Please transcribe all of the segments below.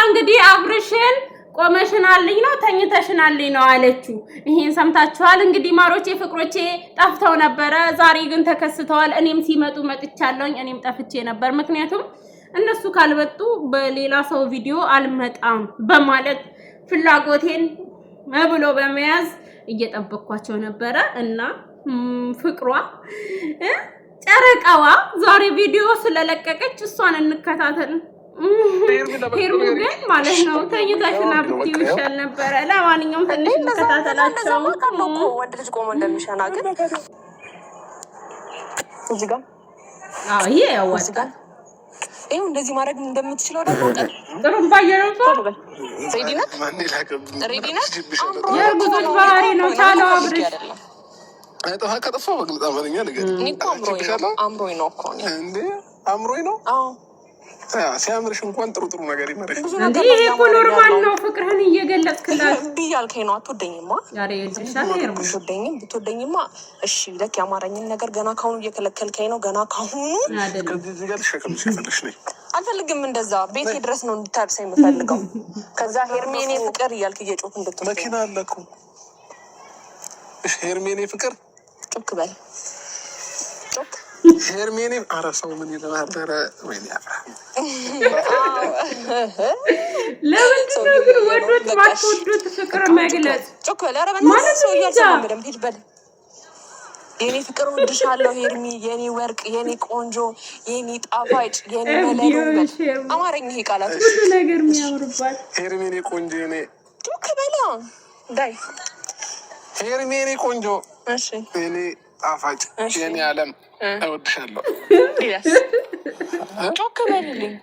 እንግዲህ አብርሽን ቆመሽናልኝ ነው ተኝተሽናልኝ ነው አለችው። ይሄን ሰምታችኋል እንግዲህ ማሮቼ ፍቅሮቼ ጠፍተው ነበረ ዛሬ ግን ተከስተዋል እኔም ሲመጡ መጥቻለሁኝ እኔም ጠፍቼ ነበር ምክንያቱም እነሱ ካልመጡ በሌላ ሰው ቪዲዮ አልመጣም በማለት ፍላጎቴን ብሎ በመያዝ እየጠበቅኳቸው ነበረ እና ፍቅሯ ጨረቃዋ ዛሬ ቪዲዮ ስለለቀቀች እሷን እንከታተል ሄርሙገን ማለት ነው ተኝታሽና ብትዩ ይሻል ነበረ ለማንኛውም ትንሽ እንከታተላቸው ወንድ ልጅ ቆሞ እንደሚሸና ግን እዚህ ጋር ይሄ ያዋጣል ይሄው እንደዚህ ማድረግ እንደምትችለው ደግሞ ጥሩምባ እየሮጠ ሬዲ ነህ የጉዞች ባህሪ ነው ታለው አብርሽ አይተህ ከጠፋ በግልጽ አማርኛ ነገር አምሮኝ ነው እኮ እንዴ አምሮኝ ነው አዎ ሲያምርሽ እንኳን ጥሩ ነገር ይመረሽ እንዴ ይሄ እኮ ኖርማል ነው ፍቅርህን እየገለጽክላት ብያልከኝ ነው አትወደኝማ ዛሬ ይልሻል ሄርሙ ብትወደኝማ እሺ ለክ ያማረኝን ነገር ገና ካሁኑ እየከለከልከኝ ነው ገና ካሁኑ ከዚህ ጋር ሸከምሽ ፈልሽ ነኝ አልፈልግም እንደዛ ቤቴ ድረስ ነው እንድታርሰኝ የምፈልገው ከዛ ሄርሜኔ ፍቅር እያልክ እየጮክ እንድትል መኪና አለ እኮ እሺ ሄርሜኔ ፍቅር ጮክ በል ጮክ ሄርሜኔ አረሰው ምን ይላል ወይኔ አፍራ ለምንድነው ግን ወዶት ማትወዱት ፍቅር መግለጽ ጮክ በል ኧረ በእናትህ ሰው እያልሰማህ በደምብ ሂድ በል የኔ ፍቅር ወድሻለሁ ሄርሚ የኔ ወርቅ የኔ ቆንጆ የኔ ጣፋጭ የኔ መለሉ አማርኛ ይሄ ቃላት ሁሉ ነገር የሚያምርባት ሄርሜኔ ቆንጆ የኔ ጮክ በል ዳይ ሄርሜኔ ቆንጆ እሺ የኔ ጣፋጭ የኔ ዓለም እወድሻለሁ ጮክ በልልኝ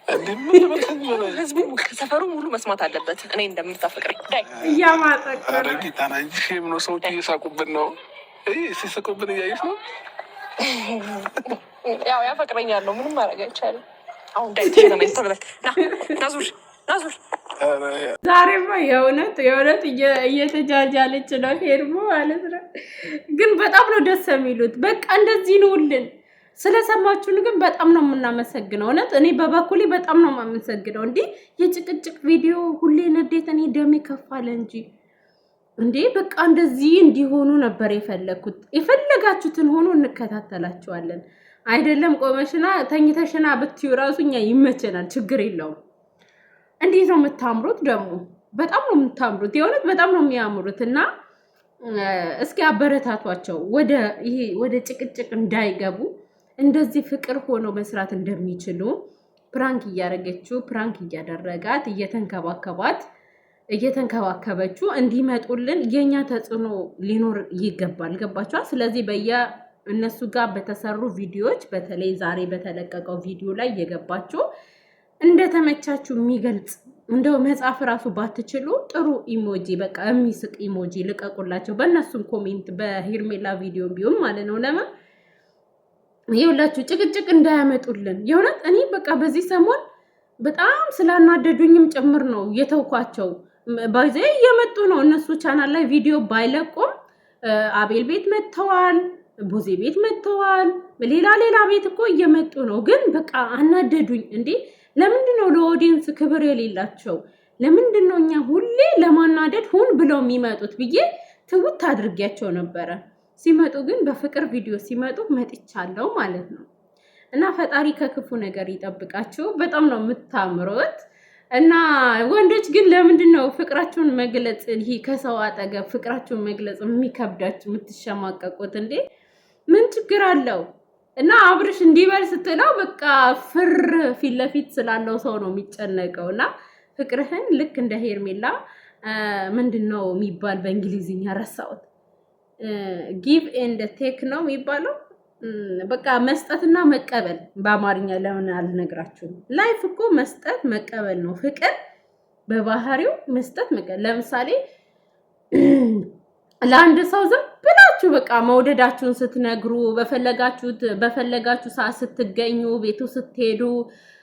እንደምን ለበተኝ ህዝቡ ከሰፈሩ ሙሉ መስማት አለበት እኔ እንደምታፈቅረኝ ዳይ እያማጠቅ አረጊታ ናንጂ ሼም ነው ሰዎች እየሳቁብን ነው ሲስቁብን እያየሽ ነው ያው ያፈቅረኛል ነው ምንም ማድረግ አይቻልም አሁን ዳይ ተነመኝ ተብለክ ናዙር ዛሬማ የእውነት እየተጃጃለች ነው ሄርሙ ማለት ነው ግን በጣም ነው ደስ የሚሉት በቃ እንደዚህ ነውልን ስለሰማችሁን ግን በጣም ነው የምናመሰግነው እውነት እኔ በበኩሌ በጣም ነው የማመሰግነው እንዴ የጭቅጭቅ ቪዲዮ ሁሌ ንዴት እኔ ደሜ ከፋለ እንዴ በቃ እንደዚህ እንዲሆኑ ነበር የፈለኩት የፈለጋችሁትን ሆኖ እንከታተላችኋለን አይደለም ቆመሽና ተኝተሽና ብትዩ ራሱኛ ይመቸናል ችግር የለውም እንዴት ነው የምታምሩት ደግሞ በጣም ነው የምታምሩት የእውነት በጣም ነው የሚያምሩት እና እስኪ አበረታቷቸው ወደ ጭቅጭቅ እንዳይገቡ እንደዚህ ፍቅር ሆኖ መስራት እንደሚችሉ ፕራንክ እያደረገችው ፕራንክ እያደረጋት እየተንከባከበችው እንዲመጡልን የኛ ተጽዕኖ ሊኖር ይገባል ገባችኋል ስለዚህ እነሱ ጋር በተሰሩ ቪዲዮዎች በተለይ ዛሬ በተለቀቀው ቪዲዮ ላይ እየገባችሁ እንደተመቻችሁ የሚገልጽ እንደው መጻፍ ራሱ ባትችሉ ጥሩ ኢሞጂ በቃ የሚስቅ ኢሞጂ ልቀቁላቸው በእነሱም ኮሜንት በሄርሜላ ቪዲዮ ቢሆን ማለት ነው ለምን ይኸውላችሁ ጭቅጭቅ እንዳያመጡልን የእውነት እኔ በቃ በዚህ ሰሞን በጣም ስላናደዱኝም ጭምር ነው የተውኳቸው ባይዘ እየመጡ ነው እነሱ ቻናል ላይ ቪዲዮ ባይለቁም አቤል ቤት መጥተዋል ቡዜ ቤት መጥተዋል ሌላ ቤት እኮ እየመጡ ነው ግን በቃ አናደዱኝ እንዴ ለምንድነው ለኦዲየንስ ክብር የሌላቸው ለምንድነው እኛ ሁሌ ለማናደድ ሁን ብለው የሚመጡት ብዬ ትውት አድርጌያቸው ነበረ ሲመጡ ግን በፍቅር ቪዲዮ ሲመጡ መጥቻለሁ ማለት ነው እና ፈጣሪ ከክፉ ነገር ይጠብቃችሁ በጣም ነው የምታምሩት እና ወንዶች ግን ለምንድነው ፍቅራችሁን መግለጽ ይሄ ከሰው አጠገብ ፍቅራችሁን መግለጽ የሚከብዳችሁ የምትሸማቀቁት እንዴ ምን ችግር አለው እና አብርሽ እንዲበል ስትለው በቃ ፊት ለፊት ስላለው ሰው ነው የሚጨነቀውና ፍቅርህን ልክ እንደ ሄርሜላ ምንድነው የሚባል በእንግሊዝኛ ረሳሁት ጊቭ ኤንድ ቴክ ነው የሚባለው በቃ መስጠትና መቀበል በአማርኛ ለምን አልነግራችሁም ላይፍ እኮ መስጠት መቀበል ነው ፍቅር በባህሪው መስጠት መቀበል ለምሳሌ ለአንድ ሰው ዝም ብላችሁ በቃ መውደዳችሁን ስትነግሩ በፈለጋችሁ ሰዓት ስትገኙ ቤቱ ስትሄዱ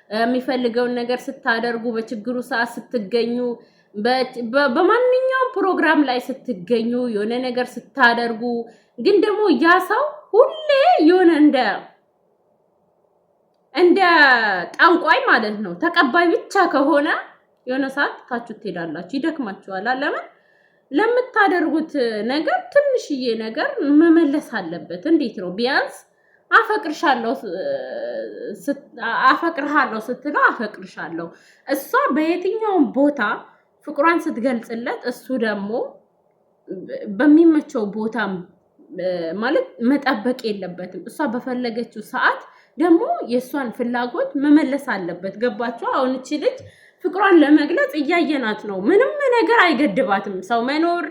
የሚፈልገውን ነገር ስታደርጉ በችግሩ ሰዓት ስትገኙ በማንኛውም ፕሮግራም ላይ ስትገኙ የሆነ ነገር ስታደርጉ ግን ደግሞ ያ ሰው ሁሌ የሆነ እንደ ጠንቋይ ማለት ነው ተቀባይ ብቻ ከሆነ የሆነ ሰዓት ታችሁ ትሄዳላችሁ፣ ይደክማችኋል። ለምን ለምታደርጉት ነገር ትንሽዬ ነገር መመለስ አለበት። እንዴት ነው ቢያንስ አፈቅርሃለሁ ስትለው አፈቅርሻለሁ እሷ በየትኛውም ቦታ ፍቅሯን ስትገልጽለት እሱ ደግሞ በሚመቸው ቦታ ማለት መጠበቅ የለበትም። እሷ በፈለገችው ሰዓት ደግሞ የእሷን ፍላጎት መመለስ አለበት። ገባችሁ? አሁን እቺ ልጅ ፍቅሯን ለመግለጽ እያየናት ነው። ምንም ነገር አይገድባትም። ሰው መኖር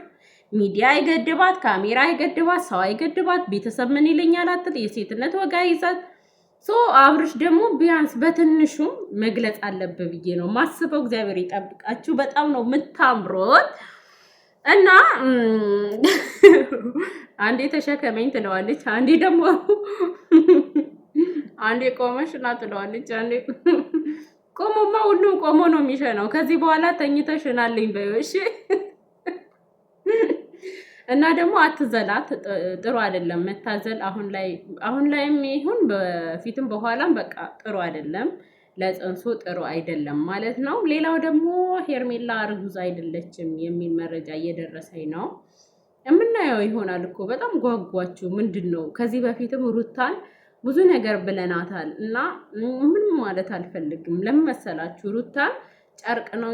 ሚዲያ አይገድባት፣ ካሜራ አይገድባት፣ ሰው አይገድባት፣ ቤተሰብ ምን ይለኛል አትል፣ የሴትነት ወጋ ይዛት። አብርሽ ደግሞ ቢያንስ በትንሹ መግለጽ አለበት ብዬ ነው ማስበው። እግዚአብሔር ይጠብቃችሁ። በጣም ነው የምታምሮት እና አንዴ ተሸከመኝ ትለዋለች፣ አንዴ ደግሞ አንዴ ቆመሽ ና ትለዋለች። አንዴ ቆሞማ ሁሉም ቆሞ ነው የሚሸነው። ከዚህ በኋላ ተኝተሽናልኝ በይው እሺ። እና ደግሞ አትዘላት፣ ጥሩ አይደለም መታዘል። አሁን ላይም ይሁን በፊትም በኋላም በቃ ጥሩ አይደለም፣ ለጽንሱ ጥሩ አይደለም ማለት ነው። ሌላው ደግሞ ሄርሜላ እርጉዝ አይደለችም የሚል መረጃ እየደረሰኝ ነው። የምናየው ይሆናል እኮ። በጣም ጓጓችሁ። ምንድን ነው ከዚህ በፊትም ሩታን ብዙ ነገር ብለናታል እና ምን ማለት አልፈልግም። ለምን መሰላችሁ? ሩታን ጨርቅ ነው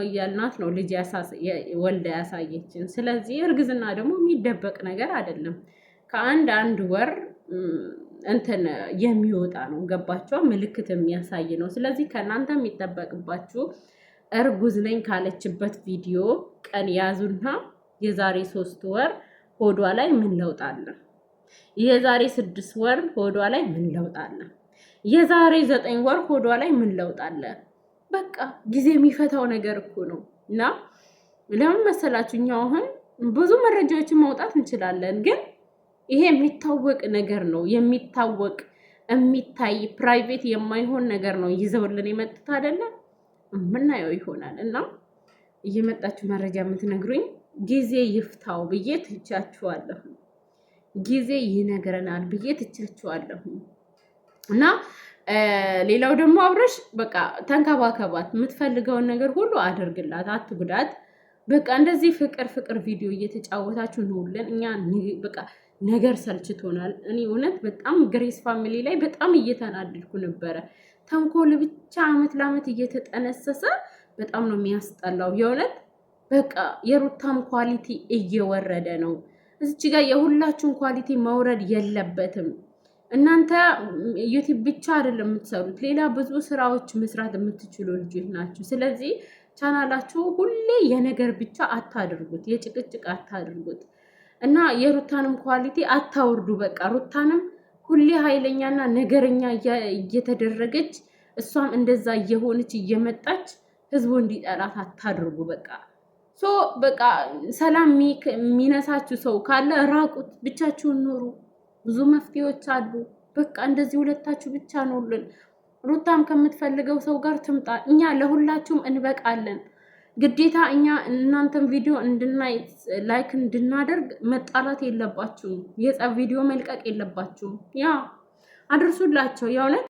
እያልናት ነው ልጅ ወልዳ ያሳየችን። ስለዚህ እርግዝና ደግሞ የሚደበቅ ነገር አይደለም። ከአንድ ወር እንትን የሚወጣ ነው። ገባችሁ? ምልክት የሚያሳይ ነው። ስለዚህ ከእናንተ የሚጠበቅባችሁ እርጉዝ ነኝ ካለችበት ቪዲዮ ቀን ያዙና የዛሬ 3 ወር ሆዷ ላይ ምን ለውጥ አለ? የዛሬ 6 ወር ሆዷ ላይ ምን ለውጥ አለ? የዛሬ 9 ወር ሆዷ ላይ ምን ለውጥ አለ? በቃ ጊዜ የሚፈታው ነገር እኮ ነው። እና ለምን መሰላችሁ? እኛ አሁን ብዙ መረጃዎችን ማውጣት እንችላለን፣ ግን ይሄ የሚታወቅ ነገር ነው። የሚታወቅ የሚታይ ፕራይቬት የማይሆን ነገር ነው ይዘውልን የመጡት አይደለ? ምናየው ይሆናል። እና እየመጣችሁ መረጃ የምትነግሩኝ ጊዜ ይፍታው ብዬ ትቻችኋለሁ። ጊዜ ይነግረናል ብዬ ትቻችኋለሁ። እና ሌላው ደግሞ አብረሽ በቃ ተንከባከባት፣ የምትፈልገውን ነገር ሁሉ አድርግላት፣ አትጉዳት። በቃ እንደዚህ ፍቅር ቪዲዮ እየተጫወታችሁ ነውልን። እኛ በቃ ነገር ሰልችቶናል። እኔ እውነት በጣም ግሬስ ፋሚሊ ላይ በጣም እየተናደድኩ ነበረ። ተንኮል ብቻ አመት ለአመት እየተጠነሰሰ በጣም ነው የሚያስጠላው የእውነት። በቃ የሩታም ኳሊቲ እየወረደ ነው። እዚች ጋር የሁላችሁን ኳሊቲ መውረድ የለበትም። እናንተ ዩቲዩብ ብቻ አይደለም የምትሰሩት፣ ሌላ ብዙ ስራዎች መስራት የምትችሉ ልጆች ናችሁ። ስለዚህ ቻናላችሁ ሁሌ የነገር ብቻ አታድርጉት፣ የጭቅጭቅ አታድርጉት እና የሩታንም ኳሊቲ አታውርዱ። በቃ ሩታንም ሁሌ ኃይለኛና ነገረኛ እየተደረገች እሷም እንደዛ እየሆነች እየመጣች ህዝቡ እንዲጠላት አታድርጉ። በቃ ሰላም የሚነሳችሁ ሰው ካለ ራቁት፣ ብቻችሁን ኑሩ። ብዙ መፍትሄዎች አሉ። በቃ እንደዚህ ሁለታችሁ ብቻ ኑሩልን። ሩታም ከምትፈልገው ሰው ጋር ትምጣ። እኛ ለሁላችሁም እንበቃለን። ግዴታ እኛ እናንተም ቪዲዮ እንድናይ ላይክ እንድናደርግ መጣላት የለባችሁም። የጸብ ቪዲዮ መልቀቅ የለባችሁም። ያ አድርሱላቸው የእውነት